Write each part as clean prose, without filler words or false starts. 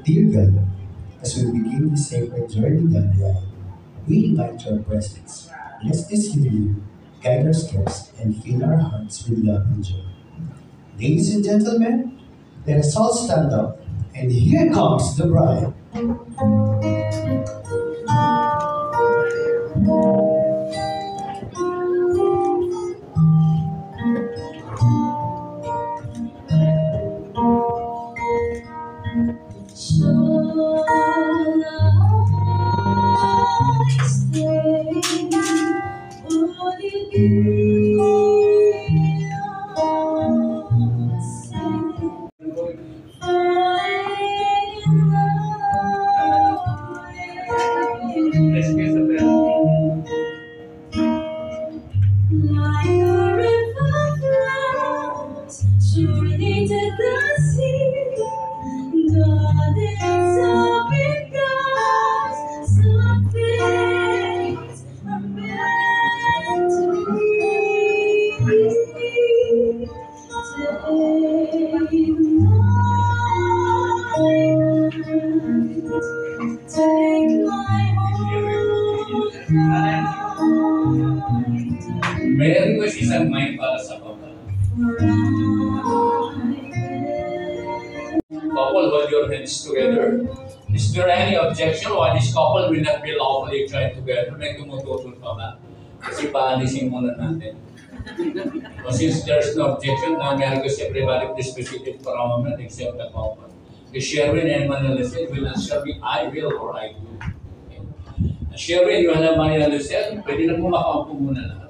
Dear God, as we begin this sacred journey down the aisle, we invite your presence. Bless this union, guide our steps, and fill our hearts with love and joy. Ladies and gentlemen, let us all stand up, and here comes the bride. May I request isang mic para sa couple? Couple, hold your hands together. Is there any objection why this couple will not be lawfully joined together? May tumututol pa ba? Kasi paalisin muna natin. So since there's no objection, now may I request everybody please be seated for a moment except the couple. The Sherwin and Manuel will answer me, I will or I do. Sherwin, you and Manuel pwede na po makaupo muna lahat.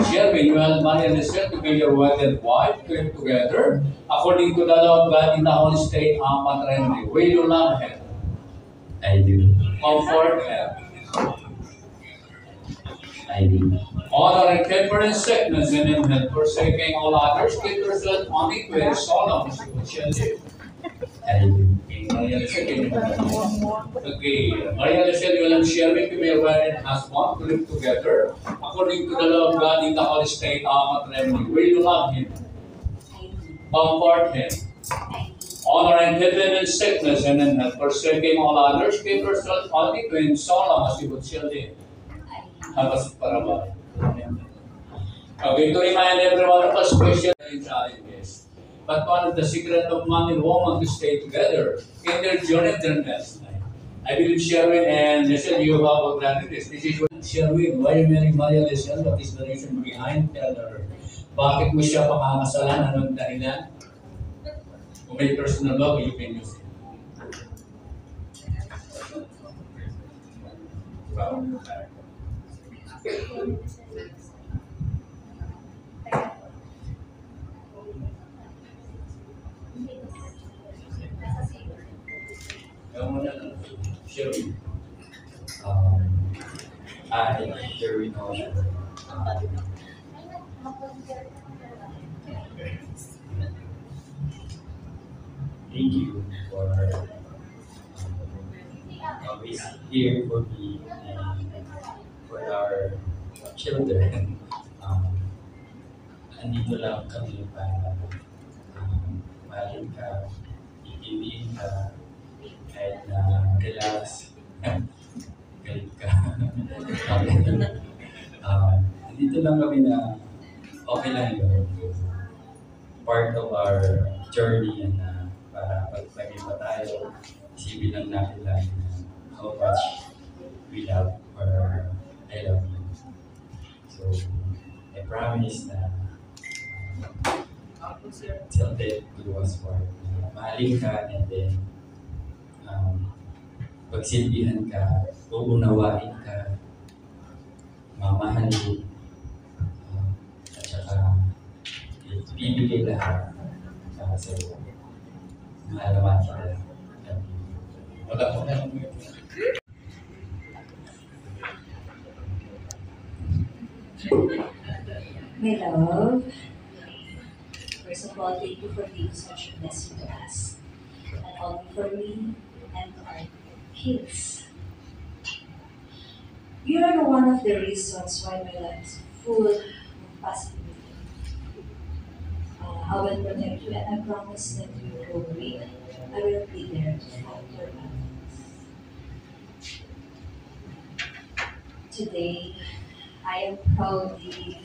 Sherwin, you and Manuel to be your wife and wife, live together, according to the law of God in the Holy State, matrimony. Will you love her? I do. Comfort her? I do. Honor and temper in sickness and in health, forsaking all others, keep yourself only to a solemn shall live. I do. Maria Lucille, you and Sherwin to be a wedded husband, to live together, according to the law of God in the Holy State, matrimony. Will you love him? Comfort him? Honor and heaven in sickness and in health, forsaking all others, keep yourself only to him, solemn as you would shall live. Habas para ba? Okay, to remind everyone of us, question and challenges. But one of the secret of man and woman to stay together in their journey, their next life. I believe Sherwin and Lucille, you have granted this. This is what Sherwin, why you married Maria Lucille? What is the reason behind? Tell her. Bakit mo siya pakakasalan? Anong dahilan? Kung may personal love, you can use it. Jerwin Osho. Thank you for always here for me and for our children. Um, Andito lang kami para mahalin ka, iibigin ka, kahit na relax, galit ka. Andito lang kami na okay lang yun. Part of our journey and para pag pa tayo, isipin lang natin lagi na how much we love or I love you. So, I promise na till death do us part. Mahalin ka and then pagsilbihan ka, uunawain ka, mamahalin, at saka bibigay lahat para sa iyo. Mahalaman kita. Wala ko na. My love, first of all, thank you for being such a blessing to us. Not only for me and to our kids. You are one of the reasons why my life is full of possibility. I will protect you and I promise that you will go away. I will be there to fight your battles. Today, I am proudly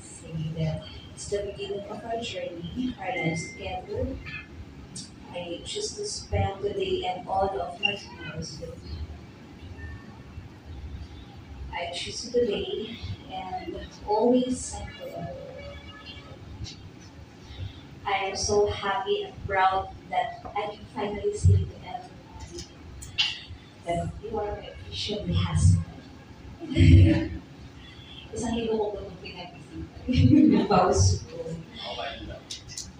saying that it's the beginning of our journey, our lives together. I choose to spend today and all of my tomorrows with you. I choose you today and always and forever. I am so happy and proud that I can finally say to everyone that you are my official husband. Isang libo ko ba itong pinag-isipan? Vows ko.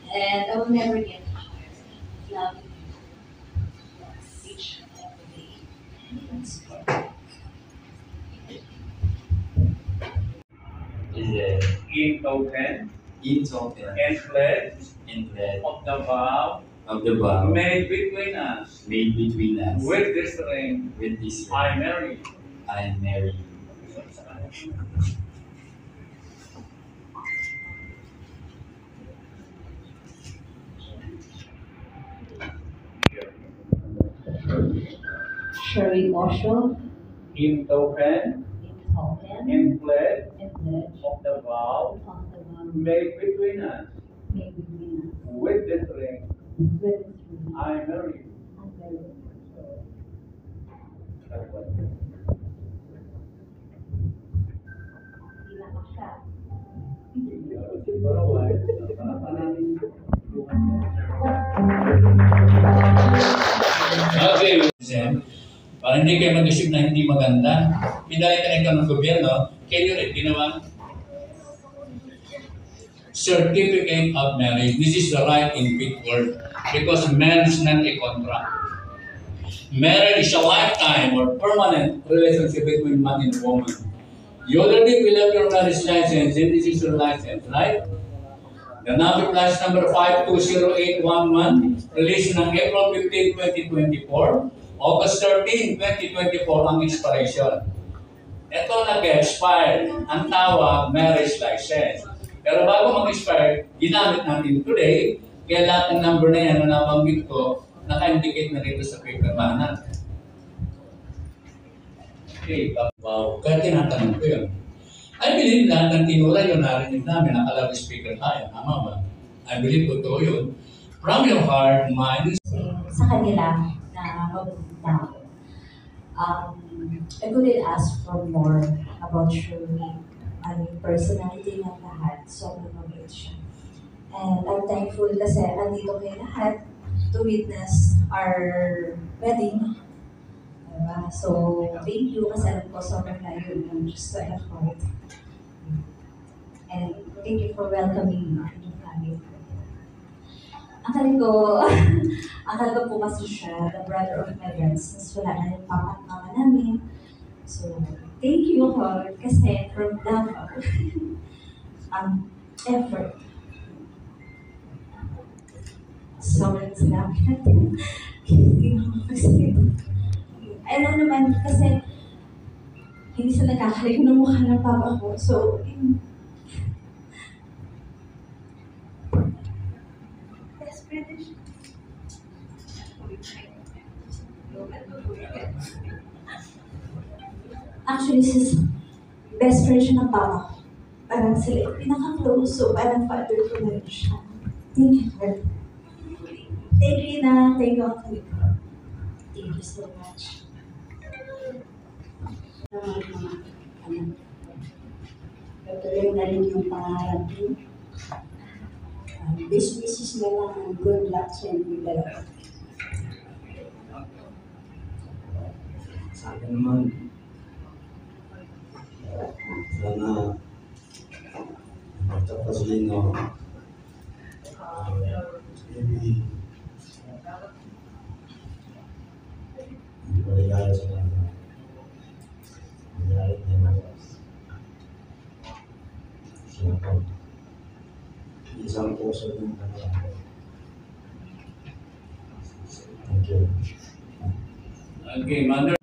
And I will never get tired of loving you each and every day. That's all. Is it In token in token and pledge and pledge of the vow of the vow made between us made between us with this ring, with this I ring, marry you. I marry you. Sherry Osho, In token in token and pledge and pledge of the vow of the vow made between us made between us with this ring, with this ring. I marry you. And marry you. Tinamak ka. Okay, Zen. Para hindi kayo mag-isip na hindi maganda, pinalitan ito ng gobyerno, can you read? Ginawa? Certificate of marriage. This is the right in big word because marriage is not a contract. Marriage is a lifetime or permanent relationship between man and woman. You already fill up your marriage license and this is your license, right? The number license number 520811, released ng April 15, 2024, August 13, 2024 ang expiration. Ito nag-expire, ang tawag marriage license. Pero bago mag-expire, ginamit natin today, kaya lahat ng number na yan na nabanggit ko, naka-indicate na dito sa paper natin. Okay, wow. Kaya tinatanong ko yun. I believe lahat ng tinura yun narinig namin, nakalab speaker tayo, tama ba? I believe totoo yun. From your heart, mind, Sa kanila na mabuting tao. I couldn't ask for more about Shirley. Personality ng lahat, sobrang mabait siya. And I'm thankful kasi andito kayo lahat to witness our wedding. Diba? So, thank you kasi alam ko sobrang layo yung just to effort. And thank you for welcoming me in your family. Akala ko po kasi siya, the brother of my friends, mas wala na yung papa at mama namin. So, thank you all kasi from Davao, effort. Sobrang salamat. Hindi ako kasi, ano naman, kasi hindi sila nakakaliw ng mukha ng papa ko. So, best friend siya. Actually, sis, best friend siya ng papa ko. Parang sila yung pinaka-close, so parang father ko na rin siya. Thank you, Lord. Thank you na, thank you, Uncle. Thank you so much. Patuloy na rin yung pangarap niyo. Business na lang ang good luck sa inyo dalawa. Sa akin naman, sana matapos din no, maybe hindi ko regalo sa kanya. Regalo niya na siya po. Isang puso din kanya. Thank you. Okay, Mother,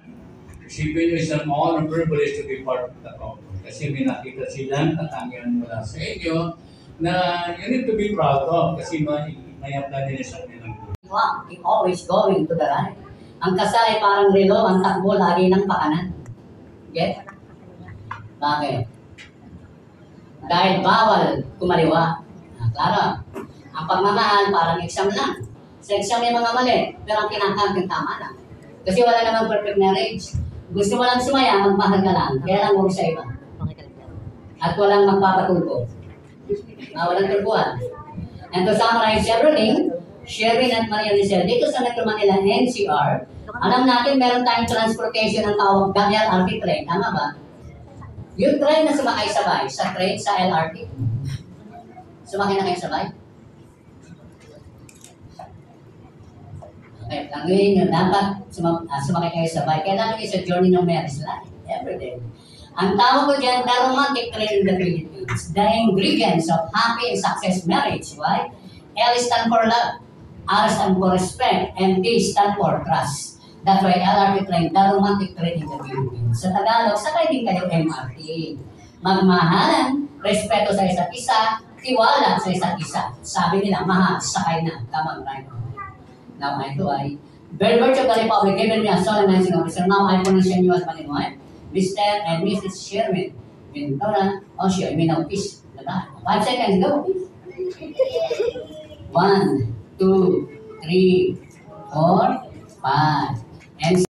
isipin nyo isang honor and privilege to be part of the couple. Kasi may nakita silang katangian mula sa inyo na you need to be proud of kasi may apply din sa kanilang buhay. Always going to the right. Ang kasal ay parang relo, ang takbo lagi ng pakanan. Get? Bakit? Dahil bawal kumaliwa. Klaro, ang pagmamahal parang exam lang. Sa exam may mga mali, pero ang kinakantang tama lang. Kasi wala namang perfect marriage. Gusto mo lang sumaya, magmahal ka lang. Kaya lang huwag sa iba. At walang magpapatulpo. Walang tulpuan. And to summarize everything, Sherwin at Maria Lizelle, dito sa Metro Manila NCR, alam natin meron tayong transportation ng tawag LRT train. Tama ba? Yung train na sumakay-sabay sa train sa LRT. Sumakay na kayo sabay? Okay, tanggawin nyo, dapat sumakay kayo sabay. Kailangan kayo sa journey ng marriage life, everyday. Ang tawag ko dyan, the romantic train in the Philippines, the ingredients of happy and success marriage, right? L stand for love, R stand for respect, and T stand for trust. That's why LRT train, the romantic train in the Philippines. Sa Tagalog, sakay din kayo MRT. Magmahalan, respeto sa isa't isa, tiwala sa isa't isa. Sabi nila, mahal, sakay na, tamang right. Now I do I, very virtue of the Republic, given me a solemnizing officer. Now I pronounce you as Maninoy, Mr. and Mrs. Sherwin Ventura Oshio. You may now peace. 5 seconds, go. 1, 2, 3, 4, 5. And